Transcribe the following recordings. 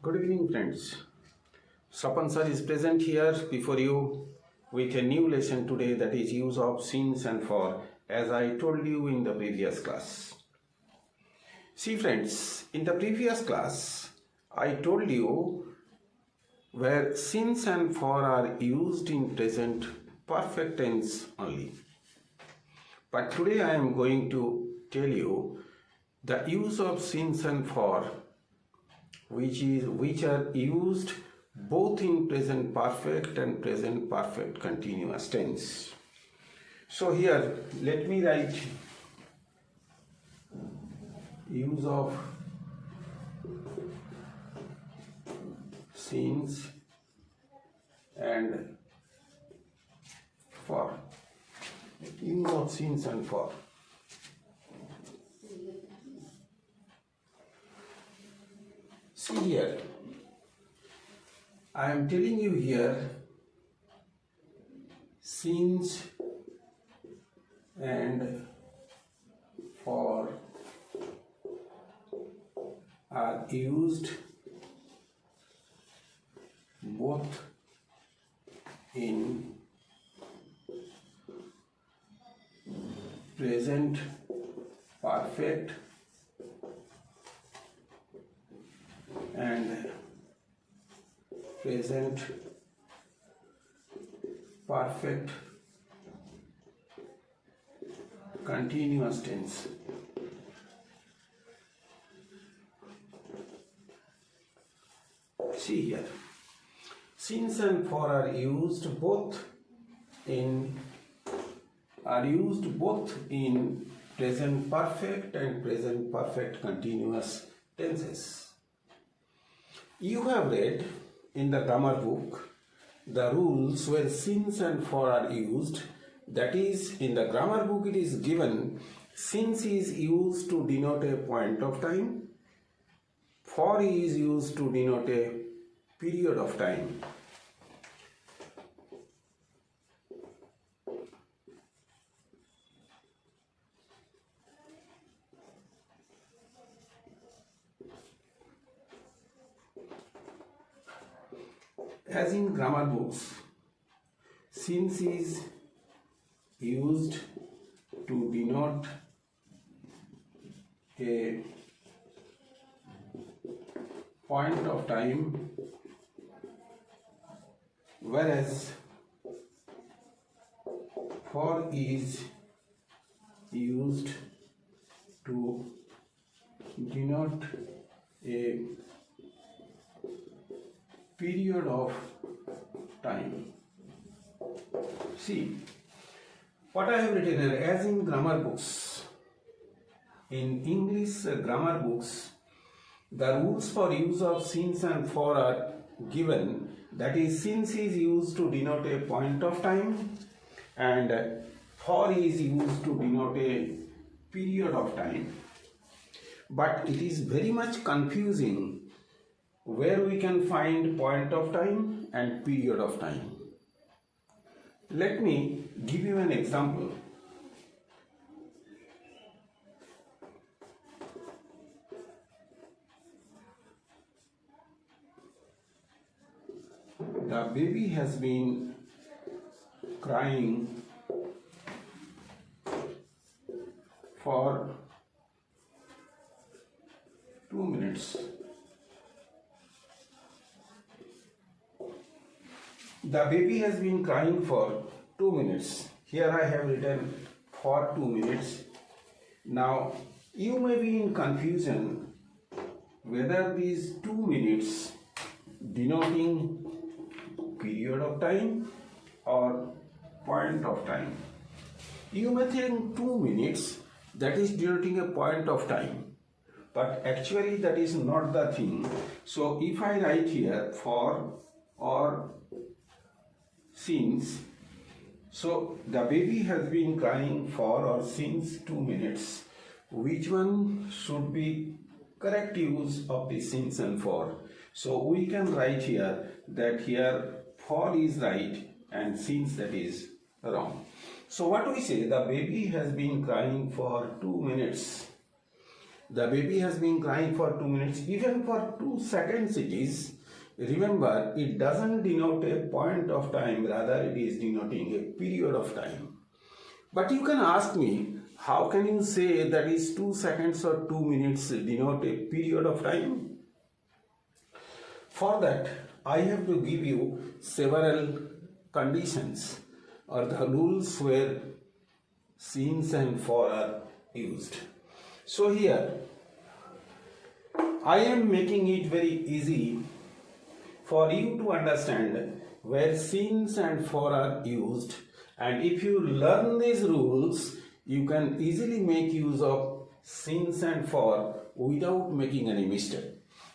Good evening, friends. Swapan sir is present here before you with a new lesson today, that is use of since and for, as I told you in the previous class. See friends, in the previous class I told you where since and for are used in present perfect tense only. But today I am going to tell you the use of since and for which are used both in present perfect and present perfect continuous tense. So here let me write use of since and for. Use of since and for. See here, I am telling you here since and for are used both in present perfect and present perfect continuous tense. See here, since and for are used both in present perfect and present perfect continuous tenses. You have read in the grammar book the rules where since and for are used. That is, in the grammar book it is given since is used to denote a point of time, for is used to denote a period of time. As in grammar books, since is used to denote a point of time, whereas for is used to denote a period of time. See what I have written here. As in grammar books, in English grammar books, the rules for use of since and for are given. That is, since is used to denote a point of time and for is used to denote a period of time. But it is very much confusing where we can find point of time and period of time. Let me give you an example. The baby has been crying for 2 minutes. The baby has been crying for 2 minutes. Here I have written for 2 minutes. Now you may be in confusion whether these 2 minutes denoting period of time or point of time. You may think 2 minutes that is denoting a point of time, but actually that is not the thing. So if I write here for or since, so the baby has been crying for or since 2 minutes, which one should be correct use of the since and for? So we can write here that here for is right and since that is wrong. So what we say, the baby has been crying for 2 minutes. The baby has been crying for 2 minutes, even for 2 seconds it is. Remember, it doesn't denote a point of time, rather it is denoting a period of time. But you can ask me, how can you say that is 2 seconds or 2 minutes denote a period of time? For that, I have to give you several conditions or the rules where since and for are used. So here, I am making it very easy for you to understand where since and for are used, and if you learn these rules, you can easily make use of since and for without making any mistake.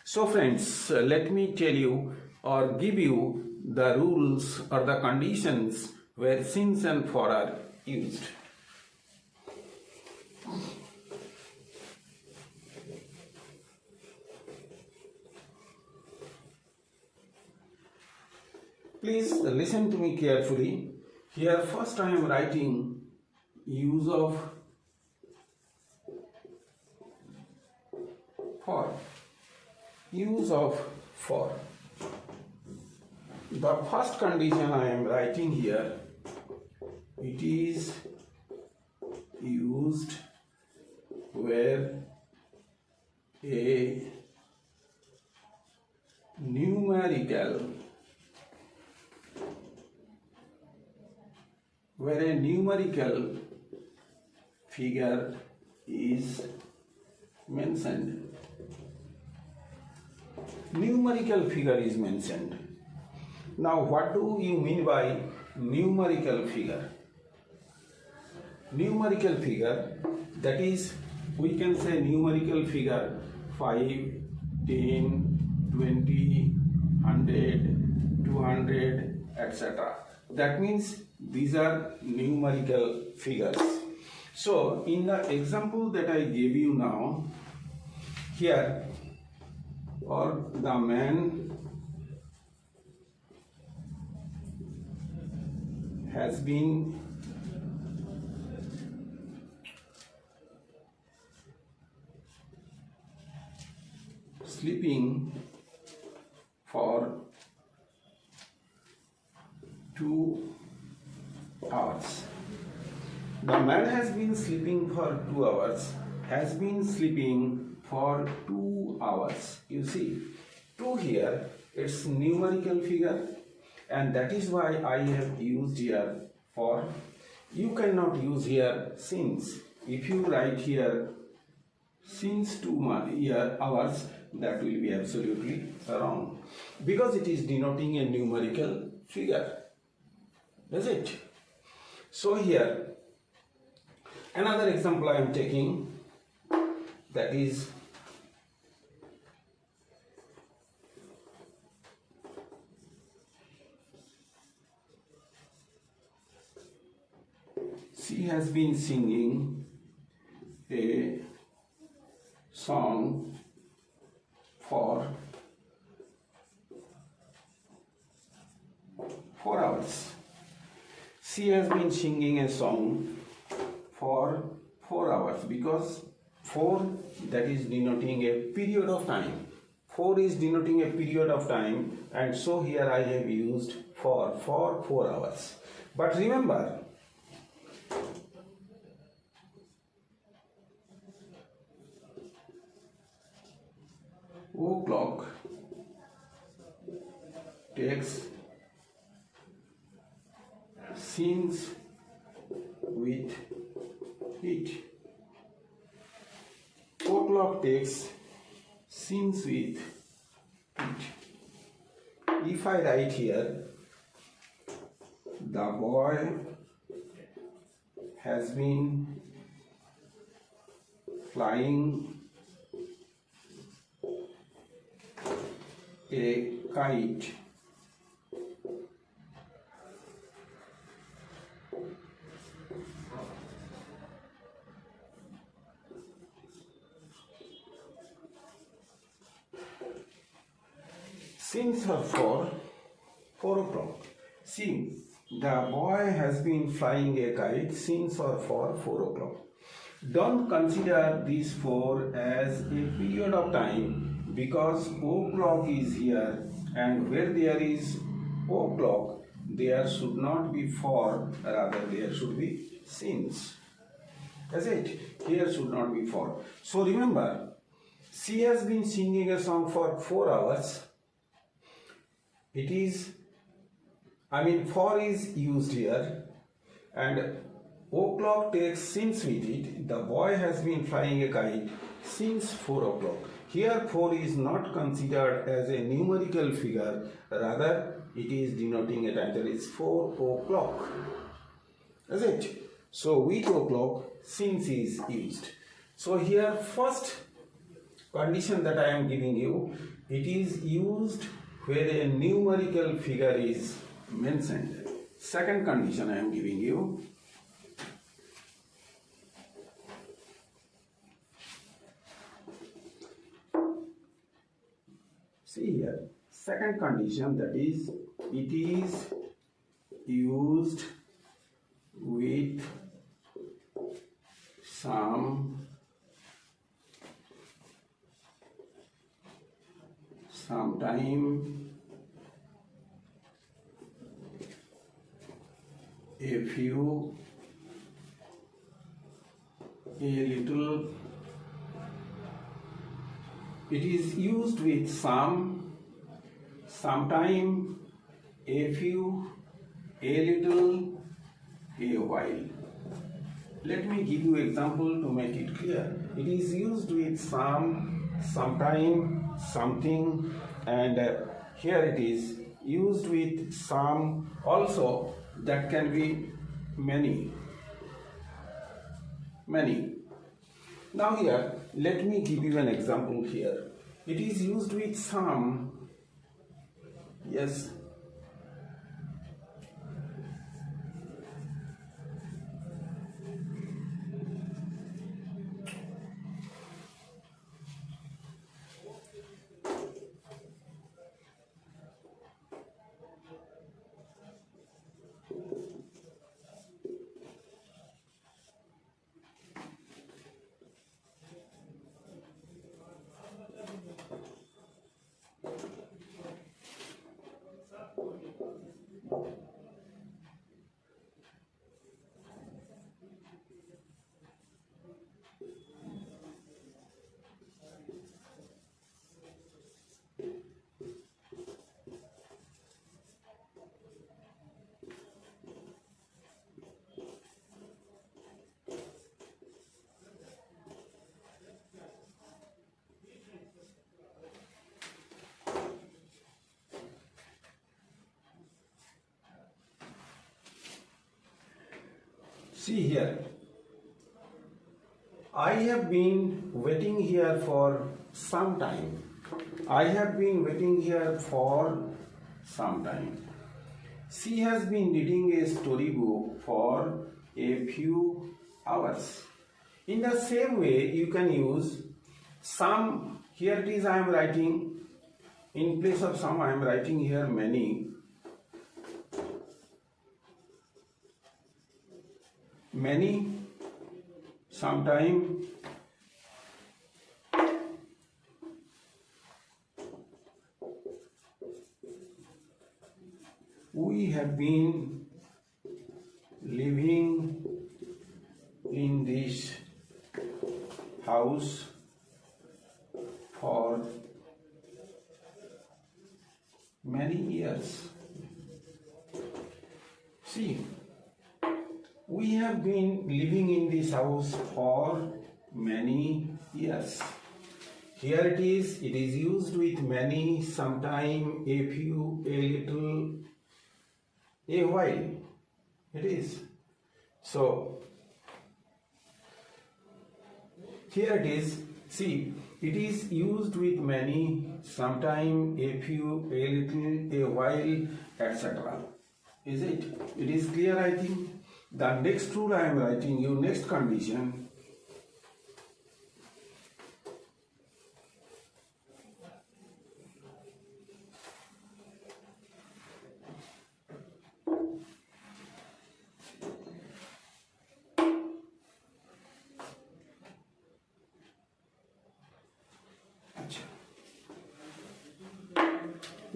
So friends, let me tell you or give you the rules or the conditions where since and for are used. Please listen to me carefully. Here first I am writing use of for. Use of for. The first condition I am writing here, it is used where a numerical figure is mentioned. Numerical figure is mentioned. Now what do you mean by numerical figure? Numerical figure, that is, we can say numerical figure 5, 10, 20, 100, 200, etc. That means these are numerical figures. So in the example that I gave you now, here, or the man has been sleeping for 2 hours. The man has been sleeping for 2 hours, has been sleeping for 2 hours. You see, 2 here, it's numerical figure, and that is why I have used here for. You cannot use here since. If you write here since 2 hours, that will be absolutely wrong, because it is denoting a numerical figure. Is it? So here, another example I am taking, that is she has been singing a song for 4 hours. She has been singing a song for 4 hours, because 4, that is denoting a period of time. 4 is denoting a period of time, and so here I have used for 4 hours. But remember, o'clock takes since with it. O'clock takes since with it. If I write here, the boy has been flying a kite since or for 4 o'clock. See, the boy has been flying a kite since or for 4 o'clock. Don't consider this 4 as a period of time because o'clock is here, and where there is o'clock there should not be 4, rather there should be since. Is it? Here should not be 4. So remember, she has been singing a song for 4 hours. It is, 4 is used here, and o'clock takes since with it. The boy has been flying a kite since 4 o'clock. Here 4 is not considered as a numerical figure, rather it is denoting a time, that is 4 o'clock. Is it? So with o'clock since is used. So here first condition that I am giving you, it is used where a numerical figure is mentioned. Second condition I am giving you, see here, second condition, that is it is used with sometime, a few, a little. It is used with sometime, a few, a little, a while. Let me give you example to make it clear. It is used with sometime, something, and here it is used with some also, that can be many. Now here, let me give you an example here. It is used with some, yes. See here, I have been waiting here for some time. I have been waiting here for some time. She has been reading a storybook for a few hours. In the same way, you can use some. Here it is, I am writing, in place of some, I am writing here many. Many, sometime, we have been living in this house for many years. See, we have been living in this house for many years. Here it is used with many, sometime, a few, a little, a while. It is. So, here it is, see, it is used with many, sometime, a few, a little, a while, etc. Is it? It is clear, I think. The next rule I am writing you, next condition.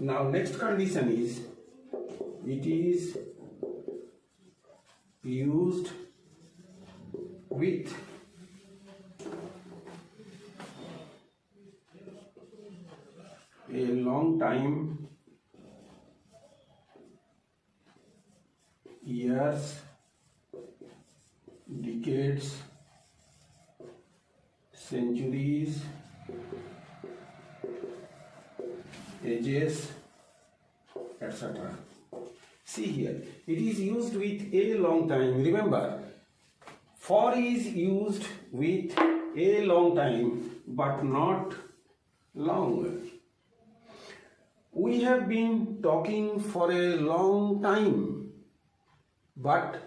Now next condition is it is used with a long time, years, decades, centuries, ages, etc. See here, it is used with a long time. Remember, for is used with a long time but not long. We have been talking for a long time, but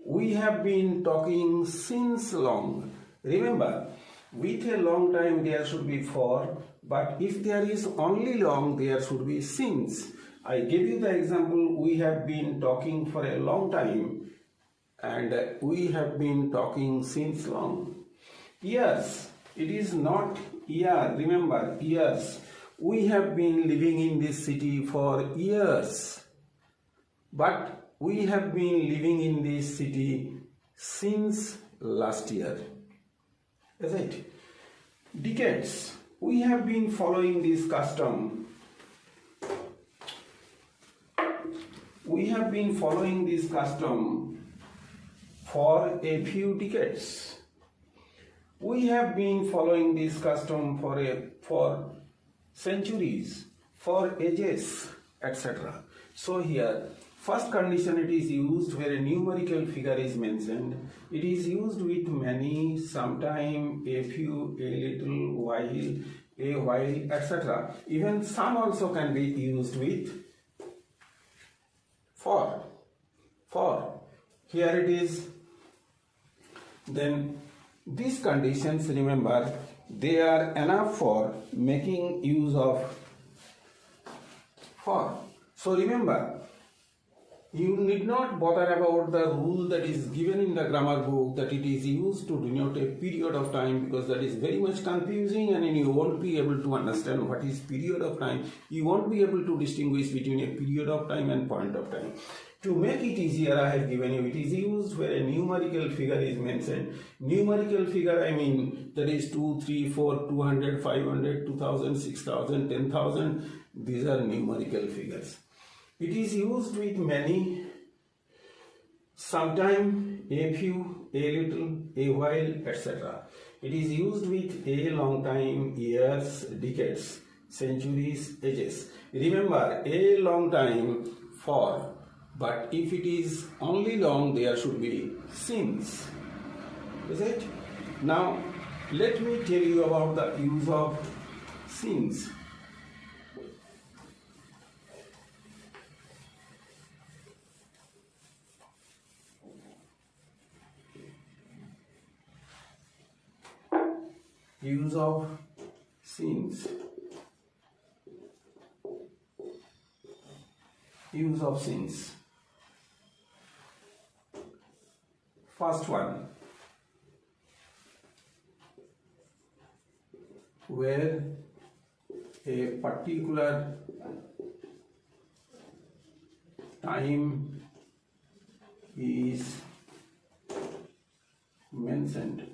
we have been talking since long. Remember, with a long time there should be for, but if there is only long, there should be since. I gave you the example, we have been talking for a long time and we have been talking since long. Years, it is not year, remember, years. We have been living in this city for years, but we have been living in this city since last year. Is it? Decades, we have been following this custom. We have been following this custom for a few decades. We have been following this custom for centuries, for ages, etc. So here, first condition, it is used where a numerical figure is mentioned. It is used with many, sometime, a few, a little, a while, etc. Even some also can be used with for. Here it is. Then these conditions, remember, they are enough for making use of for. So remember, you need not bother about the rule that is given in the grammar book that it is used to denote a period of time, because that is very much confusing and you won't be able to understand what is period of time. You won't be able to distinguish between a period of time and point of time. To make it easier, I have given you, it is used where a numerical figure is mentioned. Numerical figure, I mean, that is 2, 3, 4, 200, 500, 2000, 6000, 10,000. These are numerical figures. It is used with many, sometime, a few, a little, a while, etc. It is used with a long time, years, decades, centuries, ages. Remember, a long time for. But if it is only long, there should be since. Is it? Now, let me tell you about the use of since. Use of since. Use of since. First one, where a particular time is mentioned.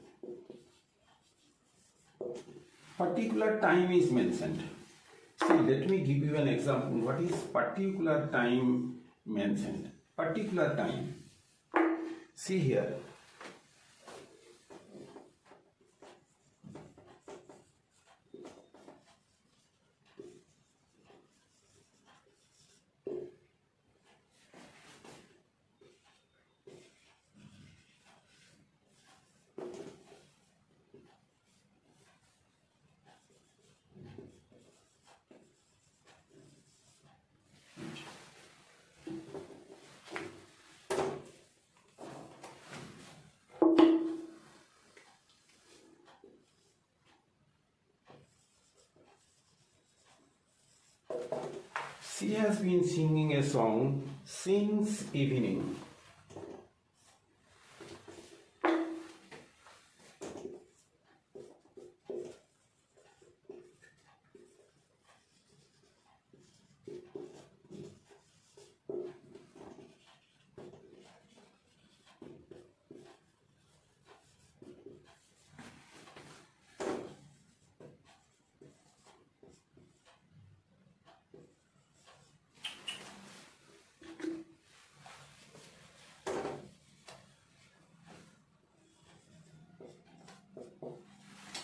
Particular time is mentioned. See, let me give you an example. What is particular time mentioned? Particular time. See here. She has been singing a song since evening.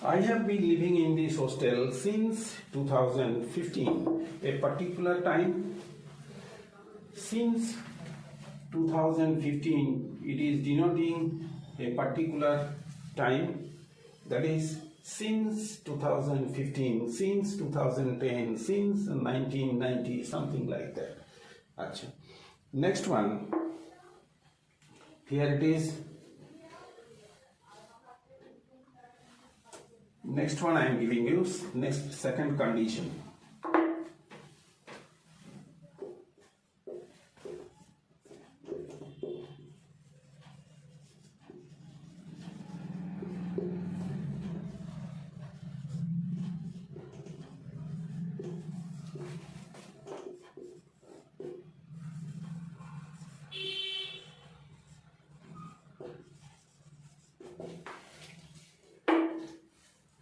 I have been living in this hostel since 2015, a particular time. Since 2015, it is denoting a particular time, that is since 2015, since 2010, since 1990, something like that. Achha. Next one, here it is. Next one I am giving you, next second condition.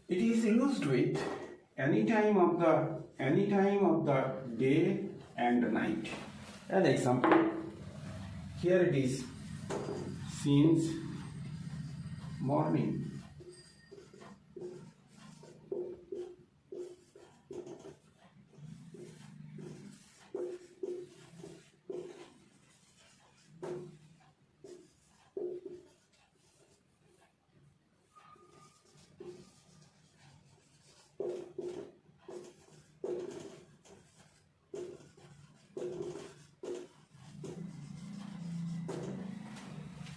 It is used with any time of the day and night. An example, here it is, since morning.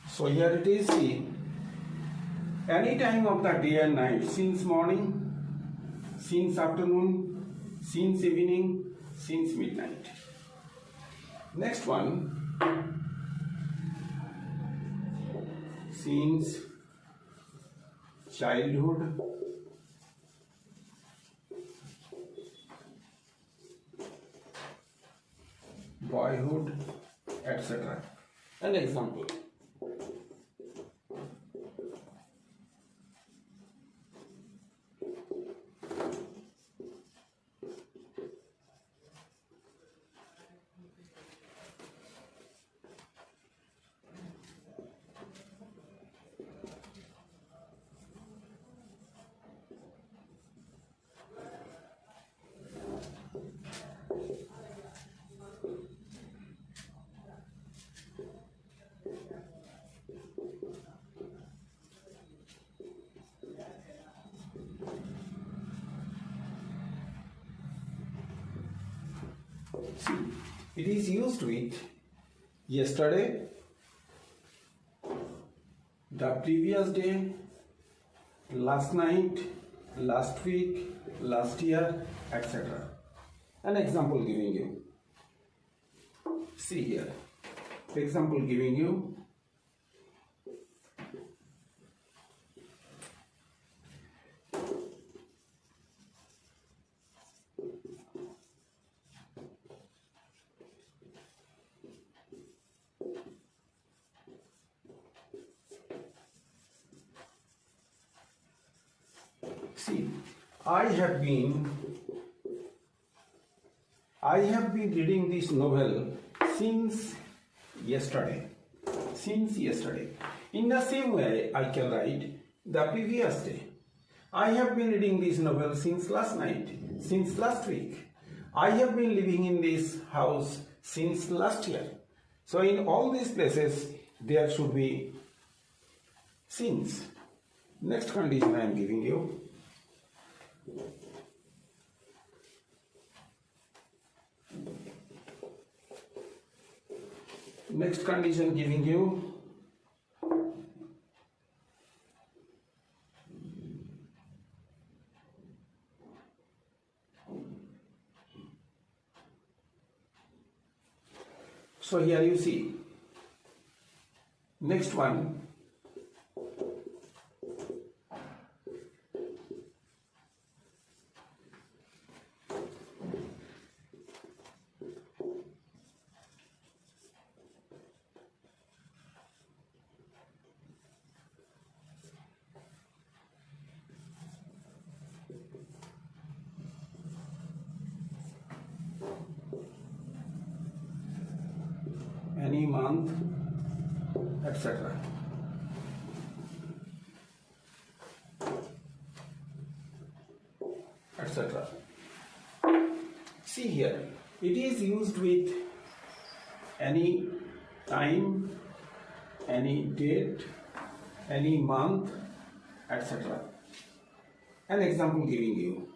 So here it is, see, any time of the day and night, since morning, since afternoon, since evening, since midnight. Next one, since childhood, boyhood, etc. An example. See, it is used with yesterday, the previous day, last night, last week, last year, etc. An example giving you. See here. Example giving you. See, I have been reading this novel since yesterday. Since yesterday. In the same way, I can write the previous day. I have been reading this novel since last night, since last week. I have been living in this house since last year. So in all these places, there should be since. Next condition I am giving you. Next condition giving you. So here you see. Next one. Any month, etc. See here, it is used with any time, any date, any month, etc. An example giving you.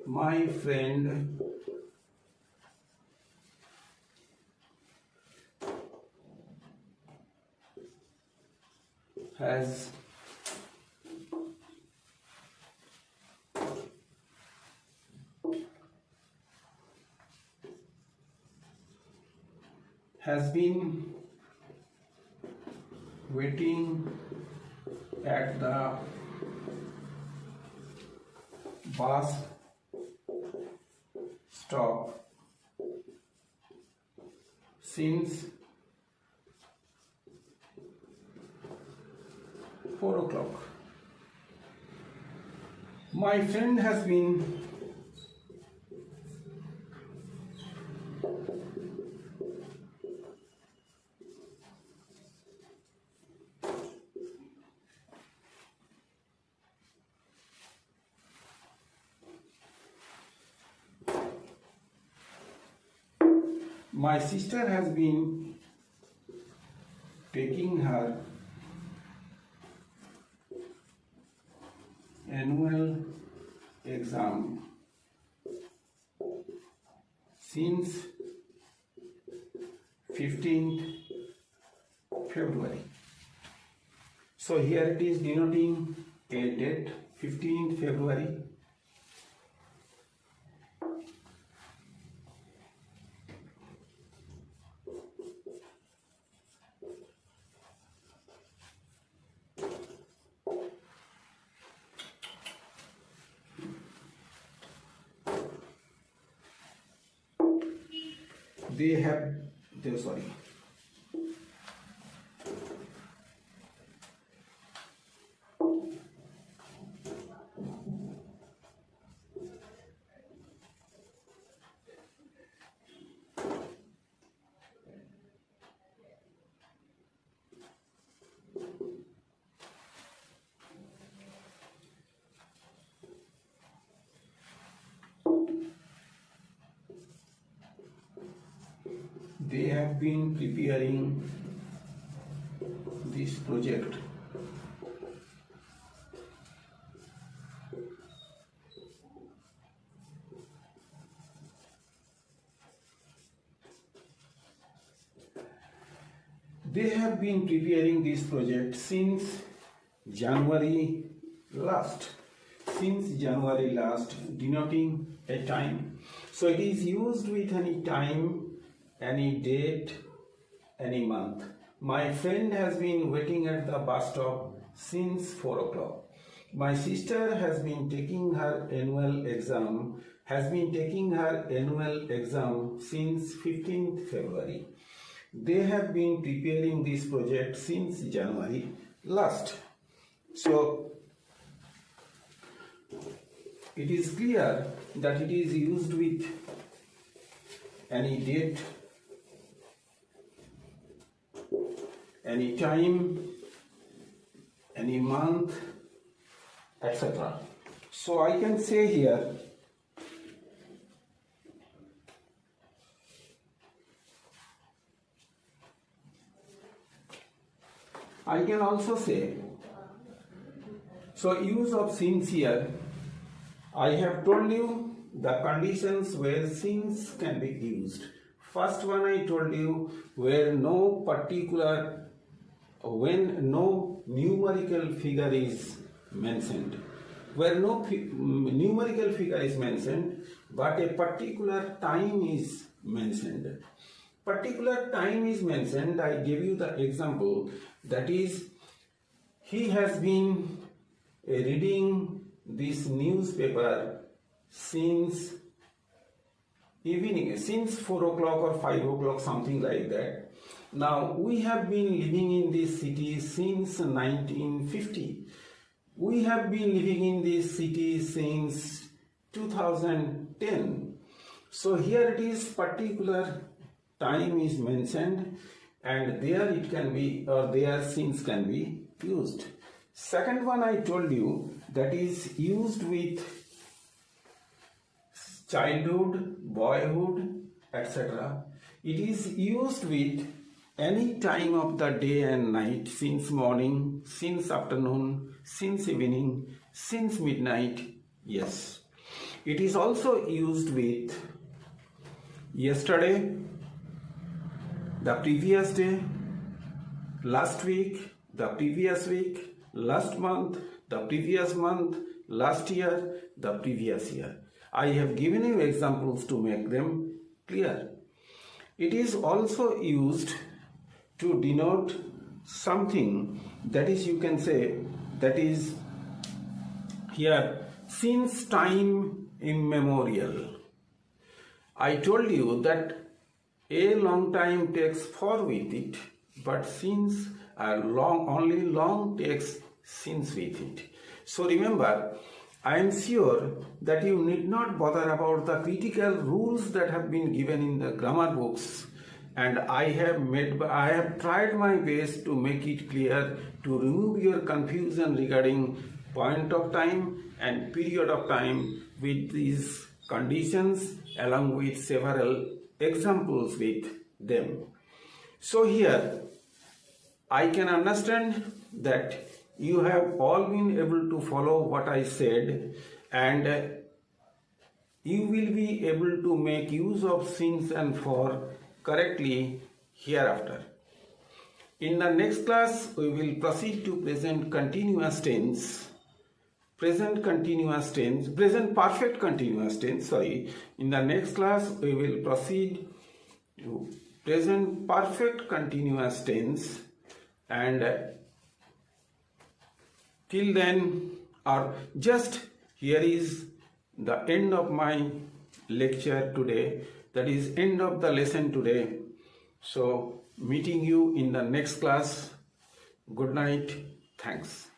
My friend has been waiting at the bus stop since 4 o'clock. My friend has been my sister has been taking her annual exam since 15th February. So here it is denoting a date, 15th February. Sorry. They have been preparing this project since January last. Denoting a time. So it is used with any time, any date, any month. My friend has been waiting at the bus stop since 4 o'clock. My sister has been taking her annual exam, since 15th February. They have been preparing this project since January last. So it is clear that it is used with any date, any time, any month, etc. So I can say here I can also say, so use of since here, I have told you the conditions where since can be used. First one I told you when no numerical figure is mentioned. Where no numerical figure is mentioned, but a particular time is mentioned. Particular time is mentioned, I gave you the example, that is, he has been reading this newspaper since evening, since 4 o'clock or 5 o'clock, something like that. Now, we have been living in this city since 1950. We have been living in this city since 2010. So here it is, particular time is mentioned, and there it can be, or there since can be used. Second one I told you, that is used with childhood, boyhood, etc. It is used with any time of the day and night, since morning, since afternoon, since evening, since midnight. Yes. It is also used with yesterday, the previous day, last week, the previous week, last month, the previous month, last year, the previous year. I have given you examples to make them clear. It is also used to denote something, that is, you can say, that is here since time immemorial. I told you that a long time takes for with it, but since only long takes since with it. So remember, I am sure that you need not bother about the critical rules that have been given in the grammar books, and I have tried my best to make it clear, to remove your confusion regarding point of time and period of time with these conditions, along with several examples with them. So here I can understand that you have all been able to follow what I said, and you will be able to make use of since and for correctly hereafter. In the next class, we will proceed to present continuous tense, present perfect continuous tense, In the next class, we will proceed to present perfect continuous tense, and till then, or just here is the end of my lecture today, that is end of the lesson today. So meeting you in the next class. Good night. Thanks.